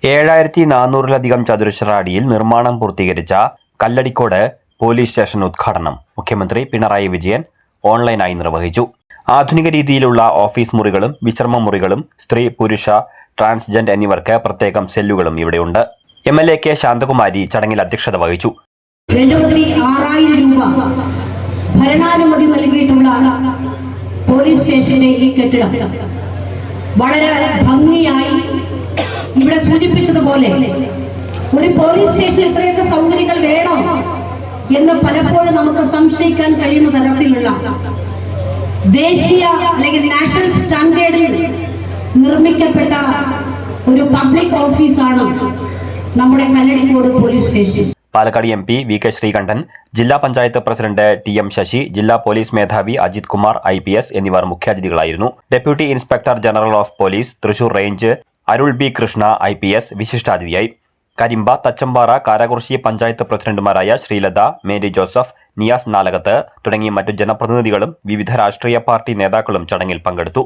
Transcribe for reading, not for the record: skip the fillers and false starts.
7400-ലധികം ചതുരശ്ര അടിയിൽ നിർമ്മാണം പൂർത്തീകരിച്ച കല്ലടിക്കോട് പോലീസ് സ്റ്റേഷൻ ഉദ്ഘാടനം മുഖ്യമന്ത്രി പിണറായി വിജയൻ ഓൺലൈനായി നിർവഹിച്ചു. ആധുനിക രീതിയിലുള്ള ഓഫീസ് മുറികളും വിശ്രമ മുറികളും സ്ത്രീ, പുരുഷ, ട്രാൻസ്ജെൻഡർ എന്നിവർക്ക് പ്രത്യേകം സെല്ലുകളും ഇവിടെയുണ്ട്. MLA കെ ശാന്തകുമാരി ചടങ്ങിൽ അധ്യക്ഷത വഹിച്ചു. 76,000 രൂപ ഭരണാനുമതി നൽകിയിട്ടുള്ള പോലീസ് സ്റ്റേഷന്റെ ഈ കെട്ടിടം വളരെ ഭംഗിയായി ഇവിടെ സൂചിപ്പിച്ചതുപോലെ ഒരു പോലീസ് സ്റ്റേഷൻ ഇത്രയൊക്കെ സൗകര്യങ്ങൾ വേണോ എന്ന് പലപ്പോഴും നമുക്ക് സംശയിക്കാൻ കഴിയുന്ന തരത്തിലുള്ള ദേശീയ അല്ലെങ്കിൽ നാഷണൽ സ്റ്റാൻഡേർഡിൽ നിർമ്മിക്കപ്പെട്ട ഒരു പബ്ലിക് ഓഫീസാണ് നമ്മുടെ Kalladikode police station. Palakkad MP VK Sreekandan, ജില്ലാ പഞ്ചായത്ത് പ്രസിഡന്റ് TM ശശി, ജില്ലാ പോലീസ് മേധാവി അജിത് കുമാർ IPS എന്നിവർ മുഖ്യാതിഥികളായിരുന്നു. Deputy inspector general of police Thrissur range Arul B Krishna IPS വിശിഷ്ടാതിഥിയായി. കരിമ്പ, തച്ചമ്പാറ, കാരാകുർശി പഞ്ചായത്ത് പ്രസിഡന്റുമാരായ ശ്രീലത, മേരി ജോസഫ്, നിയാസ് നാലകത്ത് തുടങ്ങി മറ്റു ജനപ്രതിനിധികളും വിവിധ രാഷ്ട്രീയ പാർട്ടി നേതാക്കളും ചടങ്ങിൽ പങ്കെടുത്തു.